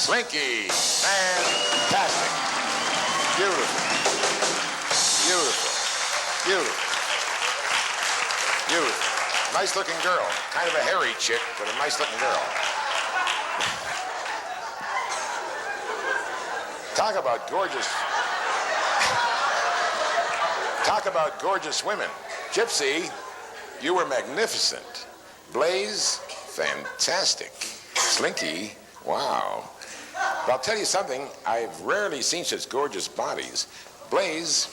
Slinky. Fantastic. Beautiful. Beautiful. Beautiful. Beautiful. Nice looking girl. Kind of a hairy chick, but a nice looking girl. Talk about gorgeous. Talk about gorgeous women. Gypsy, you were magnificent. Blaze, fantastic. Slinky, wow. But I'll tell you something, I've rarely seen such gorgeous bodies. Blaze,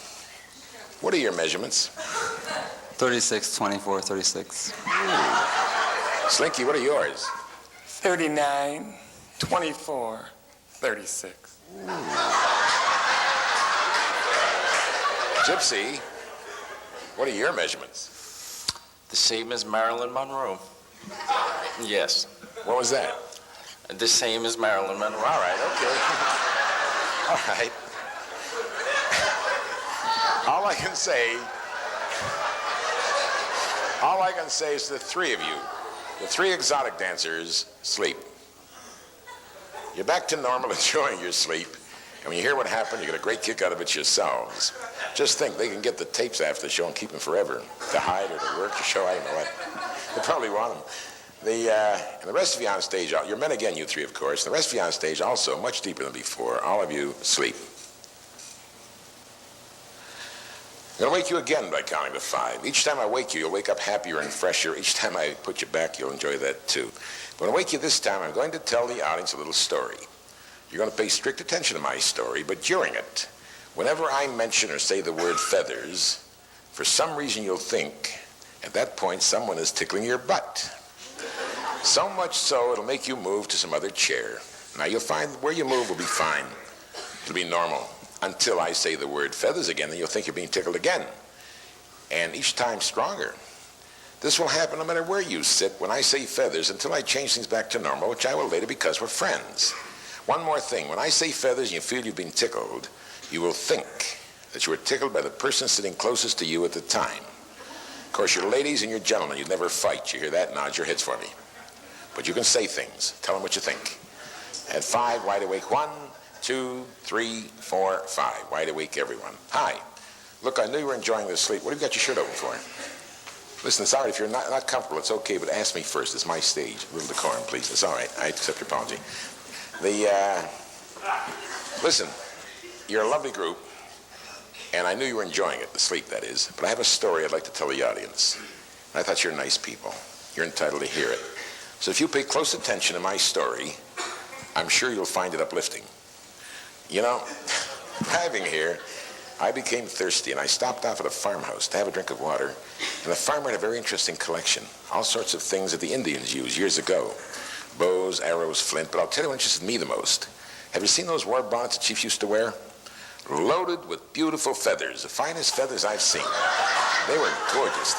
what are your measurements? 36, 24, 36. Ooh. Slinky, what are yours? 39, 24, 36. Ooh. Gypsy, what are your measurements? The same as Marilyn Monroe. Yes. What was that? The same as Marilyn Monroe. All right, okay. All right. All I can say is the three of you, the three exotic dancers, sleep. You're back to normal, enjoying your sleep. And when you hear what happened, you get a great kick out of it yourselves. Just think, they can get the tapes after the show and keep them forever. To hide or to work the show, I don't know what. They probably want them. And the rest of you on stage, you're men again, you three, of course. The rest of you on stage also, much deeper than before. All of you, sleep. I'm going to wake you again by counting to 5. Each time I wake you, you'll wake up happier and fresher. Each time I put you back, you'll enjoy that too. But when I wake you this time, I'm going to tell the audience a little story. You're going to pay strict attention to my story, but during it, whenever I mention or say the word feathers, for some reason you'll think, at that point, someone is tickling your butt. So much so, it'll make you move to some other chair. Now, you'll find where you move will be fine. It'll be normal. Until I say the word feathers again, then you'll think you're being tickled again. And each time stronger. This will happen no matter where you sit when I say feathers until I change things back to normal, which I will later because we're friends. One more thing. When I say feathers and you feel you've been tickled, you will think that you were tickled by the person sitting closest to you at the time. Of course, you're ladies and you're gentlemen. You never fight. You hear that? Nod your heads for me. But you can say things. Tell them what you think. At 5, wide awake. 1, 2, 3, 4, 5. Wide awake, everyone. Hi. Look, I knew you were enjoying this sleep. What have you got your shirt open for? Listen, it's all right. If you're not comfortable, it's okay, but ask me first. It's my stage. A little decorum, please. It's all right. I accept your apology. Listen, you're a lovely group, and I knew you were enjoying it, the sleep, that is. But I have a story I'd like to tell the audience. And I thought you're nice people. You're entitled to hear it. So if you pay close attention to my story, I'm sure you'll find it uplifting. You know, driving here, I became thirsty, and I stopped off at a farmhouse to have a drink of water. And the farmer had a very interesting collection, all sorts of things that the Indians used years ago. Bows, arrows, flint, but I'll tell you what interested me the most. Have you seen those war bonnets the chiefs used to wear? Loaded with beautiful feathers, the finest feathers I've seen. They were gorgeous.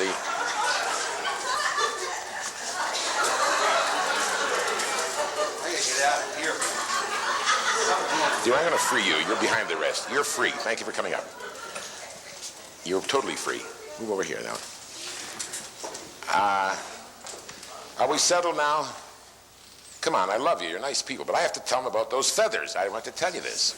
Dear, I'm going to free you. You're behind the rest. You're free. Thank you for coming up. You're totally free. Move over here now. Are we settled now? Come on, I love you. You're nice people. But I have to tell them about those feathers. I want to tell you this.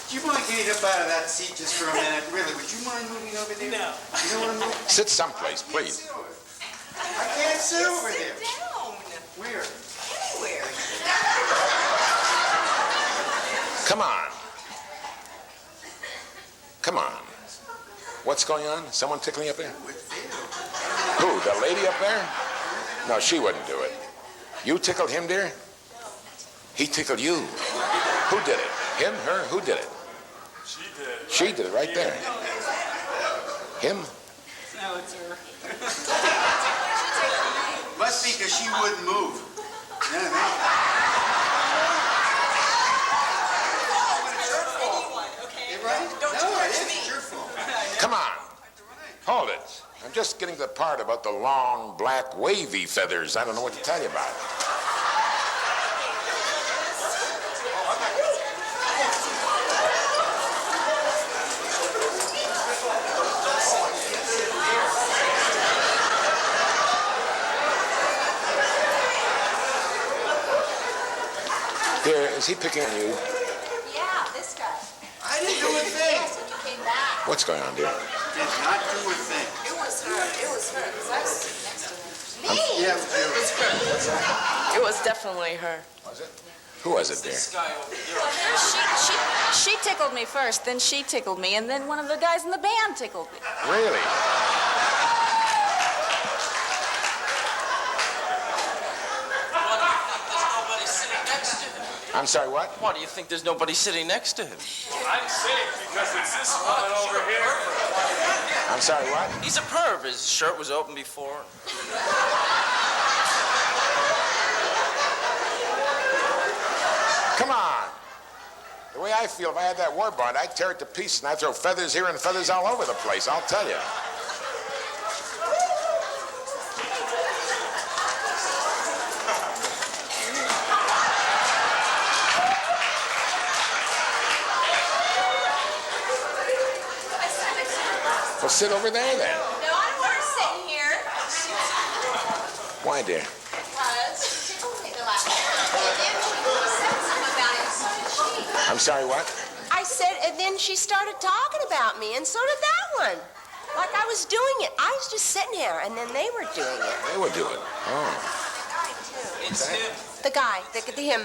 Do you mind getting up out of that seat just for a minute? Really, would you mind moving over there? No. You know what I mean? Sit someplace, please. I can't sit over there. Sit down. Where? Anywhere. Come on. Come on. What's going on? Someone tickling up there? Who, the lady up there? No, she wouldn't do it. You tickled him, dear? He tickled you. Who did it? Him, her? Who did it? She did. She did it right there. Him? No, it's her. Must be because she wouldn't move. You know what I mean? Right? Don't No, do it it to is. me. It's your fault. Come on. Hold it. I'm just getting to the part about the long, black, wavy feathers. I don't know what to tell you about. Is he picking on you? Yeah, this guy. I didn't do a thing. Yes, when you came back. What's going on, dear? Did not do a thing. It was her. It was her. Because I was sitting next to her. Me? Yeah, it was you. It was definitely her. Was it? Who was it, dear? Well, she tickled me first, then she tickled me, and then one of the guys in the band tickled me. Really? I'm sorry, what? Why do you think there's nobody sitting next to him? I'm safe because it's this woman over here. I'm sorry, what? He's a perv. His shirt was open before. Come on. The way I feel, if I had that war bond, I'd tear it to pieces and I'd throw feathers here and feathers all over the place, I'll tell you. Well, sit over there then. No, I don't want her sitting here. Why, dear? Because she tickled me the last time. And then she said something about it, and so did she. I'm sorry, what? I said, and then she started talking about me, and so did that one. Like I was doing it. I was just sitting here, and then they were doing it. They would do it. Oh. It's him. The guy, him.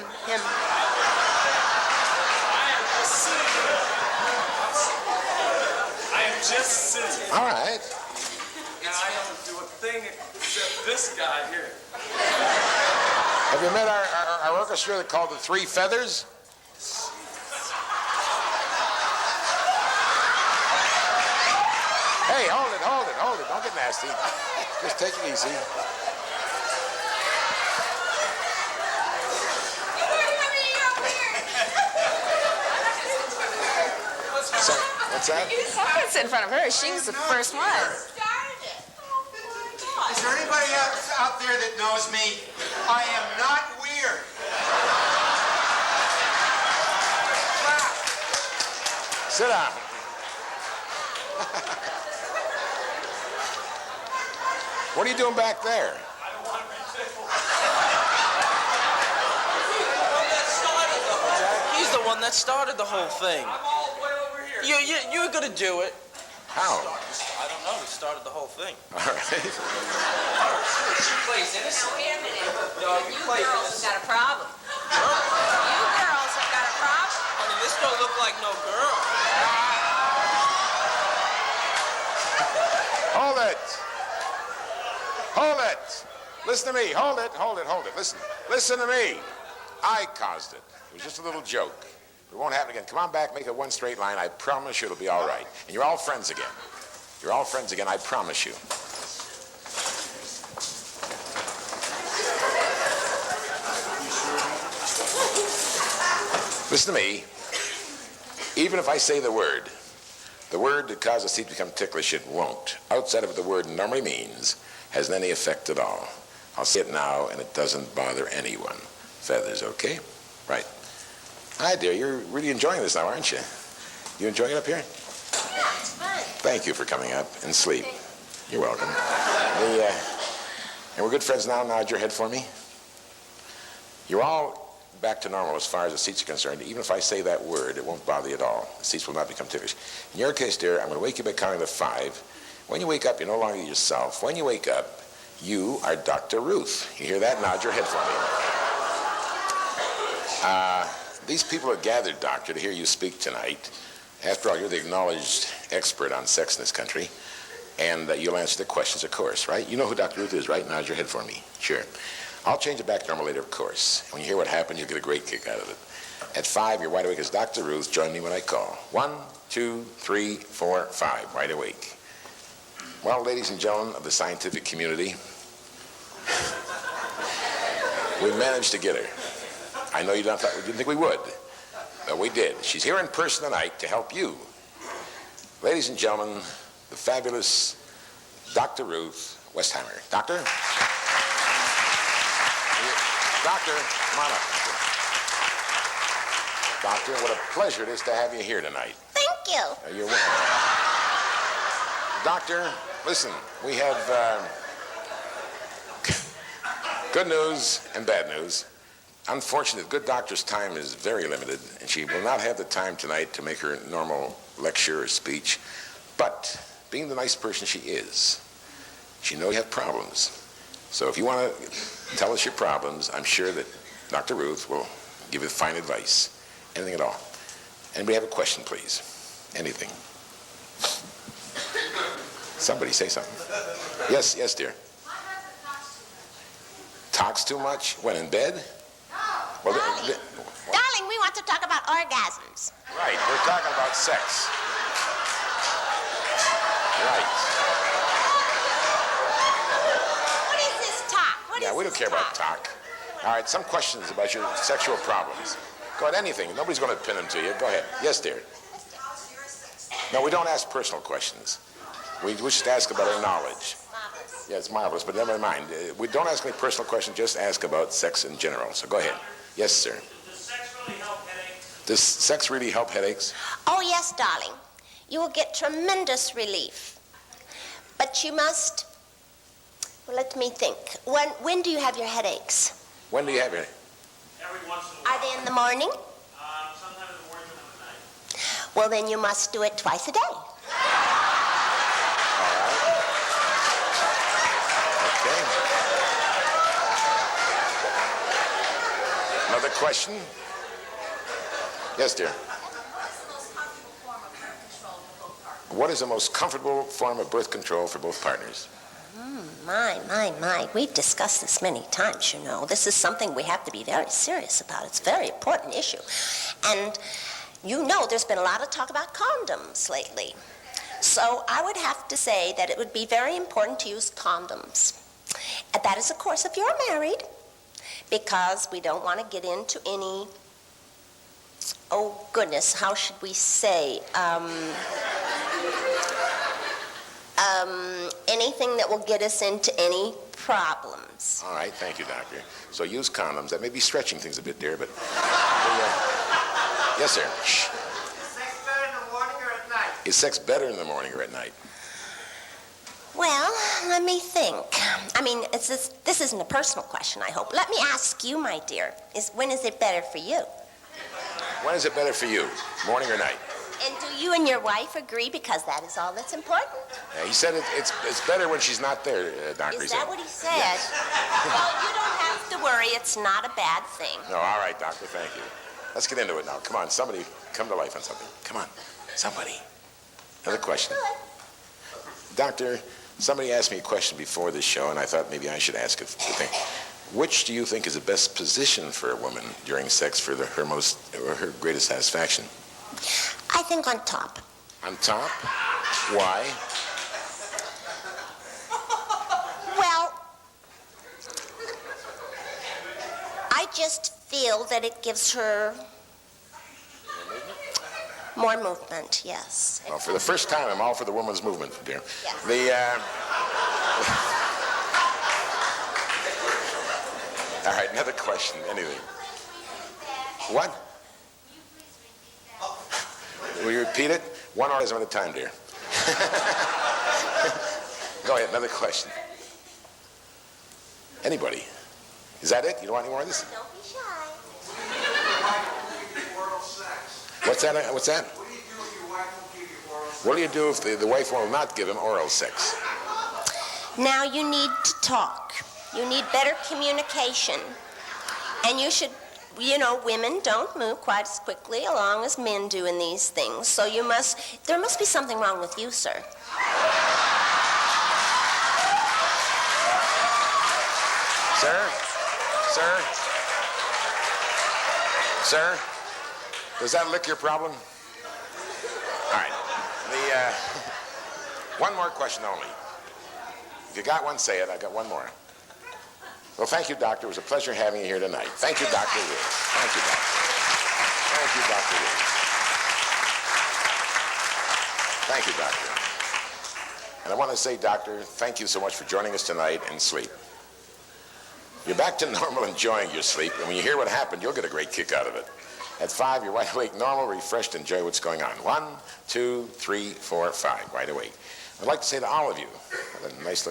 I am just sitting. All right. And I don't do a thing except this guy here. Have you met our orchestra called the Three Feathers? Hey, hold it. Don't get nasty. Just take it easy. So, what's that? I couldn't sit in front of her. She was the first one. Started it. Is there anybody out there that knows me? I am not weird. Sit down. What are you doing back there? He's the one that started the whole thing. I'm all the way over here. You're gonna do it. How? I don't know. He started the whole thing. All right. She plays innocent. Now, wait a minute. No, You girls have got a problem. You girls have got a problem. Honey, this don't look like no girl. Hold it. Hold it. Listen to me. Hold it. Listen to me. I caused it. It was just a little joke. It won't happen again. Come on back, make it one straight line. I promise you it'll be all right. And you're all friends again. I promise you. Listen to me. Even if I say the word that causes the seat to become ticklish, it won't. Outside of what the word normally means, hasn't any effect at all. I'll say it now, and it doesn't bother anyone. Feathers, okay? Right. Hi, dear. You're really enjoying this now, aren't you? You enjoying it up here? Yeah, it's fun. Thank you for coming up and sleep. You're welcome. And we're good friends now. Nod your head for me. You're all back to normal as far as the seats are concerned. Even if I say that word, it won't bother you at all. The seats will not become ticklish. In your case, dear, I'm going to wake you by counting to 5. When you wake up, you're no longer yourself. When you wake up, you are Dr. Ruth. You hear that? Nod your head for me. These people are gathered, Doctor, to hear you speak tonight. After all, you're the acknowledged expert on sex in this country, and you'll answer the questions, of course, right? You know who Dr. Ruth is, right? Nod your head for me. Sure. I'll change it back to normal later, of course. When you hear what happened, you'll get a great kick out of it. At 5, you're wide awake as Dr. Ruth. Join me when I call. 1, 2, 3, 4, 5. Wide awake. Well, ladies and gentlemen of the scientific community, we managed to get her. I know you didn't think we would, but we did. She's here in person tonight to help you. Ladies and gentlemen, the fabulous Dr. Ruth Westheimer. Doctor? Doctor, come on up. Doctor, what a pleasure it is to have you here tonight. Thank you. You're welcome. Doctor, listen, we have good news and bad news. unfortunate. Good doctor's time is very limited, and she will not have the time tonight to make her normal lecture or speech. But being the nice person she is, she knows you have problems. So if you want to tell us your problems, I'm sure that Dr. Ruth will give you fine advice. Anything at all. Anybody have a question, please? Anything? Somebody say something. Yes, dear. My husband talks too much. Talks too much? When, in bed? No. Well, Darling, we want to talk about orgasms. right, we're talking about sex. Right. What is this talk? Yeah, we don't care about talk. All right, some questions about your sexual problems. Go ahead, anything. Nobody's going to pin them to you. Go ahead. Yes, dear. No, we don't ask personal questions. We just ask about our knowledge. Marvelous. Yeah, it's marvelous, but never mind. We don't ask any personal questions, just ask about sex in general. So go ahead. Yes, sir. Does sex really help headaches? Does sex really help headaches? Oh, yes, darling. You will get tremendous relief. But you must, well, let me think. When do you have your headaches? When do you have your... Every once in a while. Are they in the morning? Sometimes in the morning and at night. Well, then you must do it twice a day. Okay. Another question? Yes, dear. What is the most comfortable form of birth control for both partners? What is the most comfortable form of birth control for both partners? My. We've discussed this many times, you know. This is something we have to be very serious about. It's a very important issue. And you know there's been a lot of talk about condoms lately. So I would have to say that it would be very important to use condoms. And that is, of course, if you're married, because we don't want to get into any, oh goodness, how should we say, anything that will get us into any problems. All right, thank you, doctor. So use condoms. That may be stretching things a bit, dear, but... yes, sir. Shh. Is sex better in the morning or at night? Is sex better in the morning or at night? Well, let me think. I mean, this isn't a personal question, I hope. Let me ask you, my dear, when is it better for you? When is it better for you, morning or night? And do you and your wife agree? Because that is all that's important. He said it's better when she's not there, doctor. Is that what he said? Well, you don't have to worry. It's not a bad thing. No, all right, doctor, thank you. Let's get into it now. Come on, somebody come to life on something. Come on, somebody. Another question. Doctor, somebody asked me a question before this show, and I thought maybe I should ask it. Which do you think is the best position for a woman during sex for her greatest satisfaction? I think on top. On top? Why? Well, I just feel that it gives her more movement, yes. Well, for the first time, I'm all for the woman's movement, dear. Yes. All right, another question, anything. What? Will you repeat it? One orgasm at a time, dear. Go ahead, another question. Anybody? Is that it? You don't want any more of this? Don't be shy. Oral sex. What's that? What's that? What do you do if your wife won't give you oral sex? What do you do if the wife will not give him oral sex? Now you need to talk. You need better communication. And you should, women don't move quite as quickly along as men do in these things. So there must be something wrong with you, sir. Sir, does that lick your problem? All right. One more question only. If you got one, say it. I got one more. Well, thank you, doctor. It was a pleasure having you here tonight. Thank you, Dr. Wood. Thank you, doctor. Thank you, Dr. Wood. Thank you, doctor. And I want to say, doctor, thank you so much for joining us tonight in sleep. You're back to normal, enjoying your sleep, and when you hear what happened, you'll get a great kick out of it. At 5, you're wide awake, normal, refreshed, enjoy what's going on. 1, 2, 3, 4, 5, wide awake. I'd like to say to all of you, have a nice look.